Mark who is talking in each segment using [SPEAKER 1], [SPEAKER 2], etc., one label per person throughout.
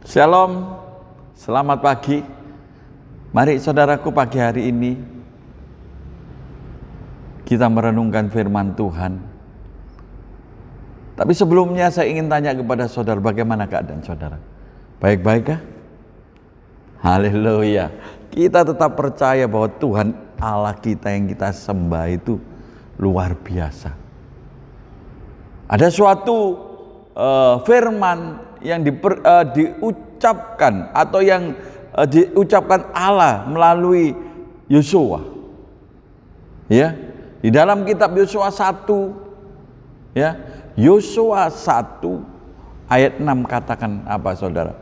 [SPEAKER 1] Shalom, selamat pagi. Mari saudaraku, pagi hari ini kita merenungkan firman Tuhan. Tapi sebelumnya saya ingin tanya kepada saudara, bagaimana keadaan saudara? Baik-baik kah? Haleluya. Kita tetap percaya bahwa Tuhan Allah kita yang kita sembah itu luar biasa. Ada suatu firman yang diucapkan atau yang diucapkan Allah melalui Yosua. Ya, di dalam kitab Yosua 1, ya, Yosua 1 ayat 6 katakan apa saudara?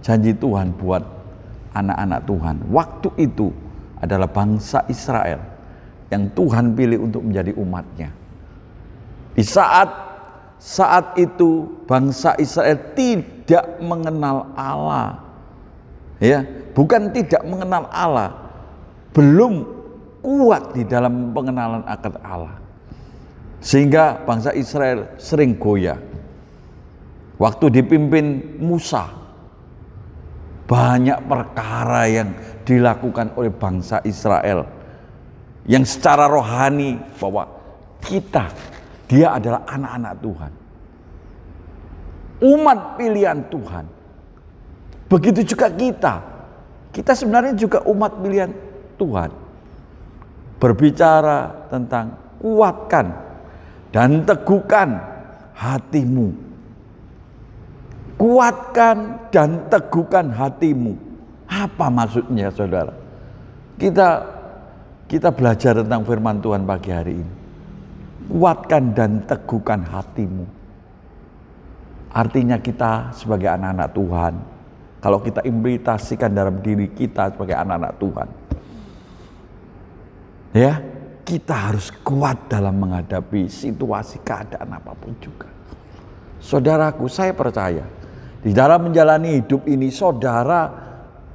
[SPEAKER 1] Janji Tuhan buat anak-anak Tuhan. Waktu itu adalah bangsa Israel yang Tuhan pilih untuk menjadi umatnya. Di saat itu bangsa Israel tidak mengenal Allah. Ya, bukan tidak mengenal Allah, belum kuat di dalam pengenalan akan Allah. Sehingga bangsa Israel sering goyah. Waktu dipimpin Musa, banyak perkara yang dilakukan oleh bangsa Israel yang secara rohani bahwa dia adalah anak-anak Tuhan, umat pilihan Tuhan. Begitu juga kita sebenarnya juga umat pilihan Tuhan. Berbicara tentang kuatkan dan teguhkan hatimu. Kuatkan dan teguhkan hatimu. Apa maksudnya saudara? Kita belajar tentang firman Tuhan pagi hari ini. Kuatkan dan teguhkan hatimu. Artinya kita sebagai anak-anak Tuhan, kalau kita implementasikan dalam diri kita sebagai anak-anak Tuhan, ya, kita harus kuat dalam menghadapi situasi keadaan apapun juga. Saudaraku, saya percaya di dalam menjalani hidup ini saudara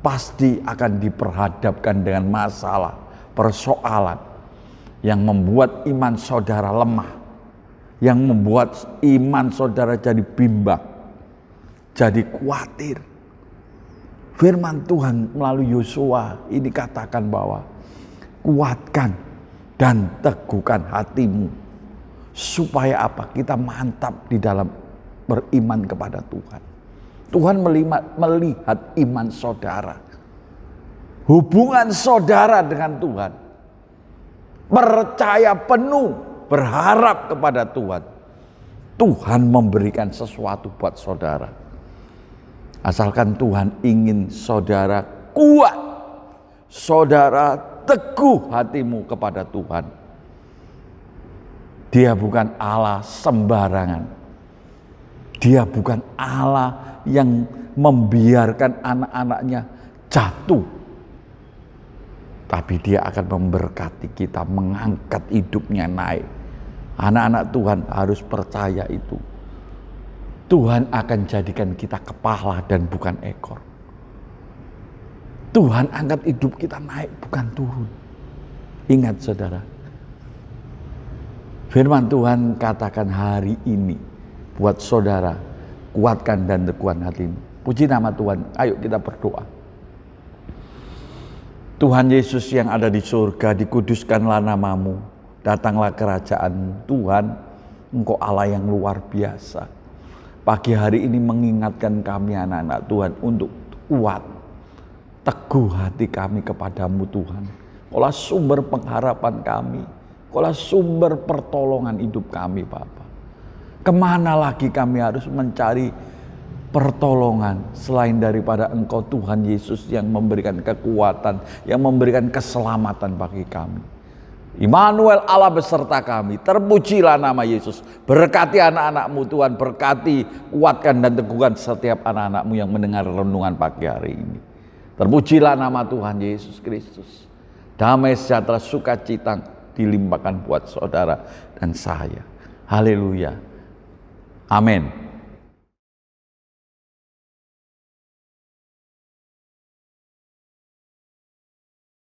[SPEAKER 1] pasti akan diperhadapkan dengan masalah, persoalan yang membuat iman saudara lemah, yang membuat iman saudara jadi bimbang, jadi khawatir. Firman Tuhan melalui Yosua ini katakan bahwa kuatkan dan teguhkan hatimu. Supaya apa? Kita mantap di dalam beriman kepada Tuhan. Tuhan melihat iman saudara, hubungan saudara dengan Tuhan. Percaya penuh, berharap kepada Tuhan. Tuhan memberikan sesuatu buat saudara. Asalkan Tuhan ingin saudara kuat, saudara teguh hatimu kepada Tuhan. Dia bukan Allah sembarangan. Dia bukan Allah yang membiarkan anak-anaknya jatuh. Tapi dia akan memberkati kita, mengangkat hidupnya naik. Anak-anak Tuhan harus percaya itu. Tuhan akan jadikan kita kepala dan bukan ekor. Tuhan angkat hidup kita naik, bukan turun. Ingat saudara, firman Tuhan katakan hari ini buat saudara, kuatkan dan teguhkan hatimu. Puji nama Tuhan, ayo kita berdoa. Tuhan Yesus yang ada di surga, dikuduskanlah namamu, datanglah kerajaanmu. Tuhan, Engkau Allah yang luar biasa. Pagi hari ini mengingatkan kami anak-anak Tuhan untuk kuat, teguh hati kami kepadamu Tuhan. Kaulah sumber pengharapan kami, Kaulah sumber pertolongan hidup kami Bapa. Kemana lagi kami harus mencari pertolongan selain daripada Engkau Tuhan Yesus yang memberikan kekuatan, yang memberikan keselamatan bagi kami. Immanuel, Allah beserta kami. Terpujilah nama Yesus. Berkati anak-anak-Mu Tuhan, berkati, kuatkan dan teguhkan setiap anak-anak-Mu yang mendengar renungan pagi hari ini. Terpujilah nama Tuhan Yesus Kristus. Damai sejahtera sukacita dilimpahkan buat saudara dan saya. Haleluya. Amin.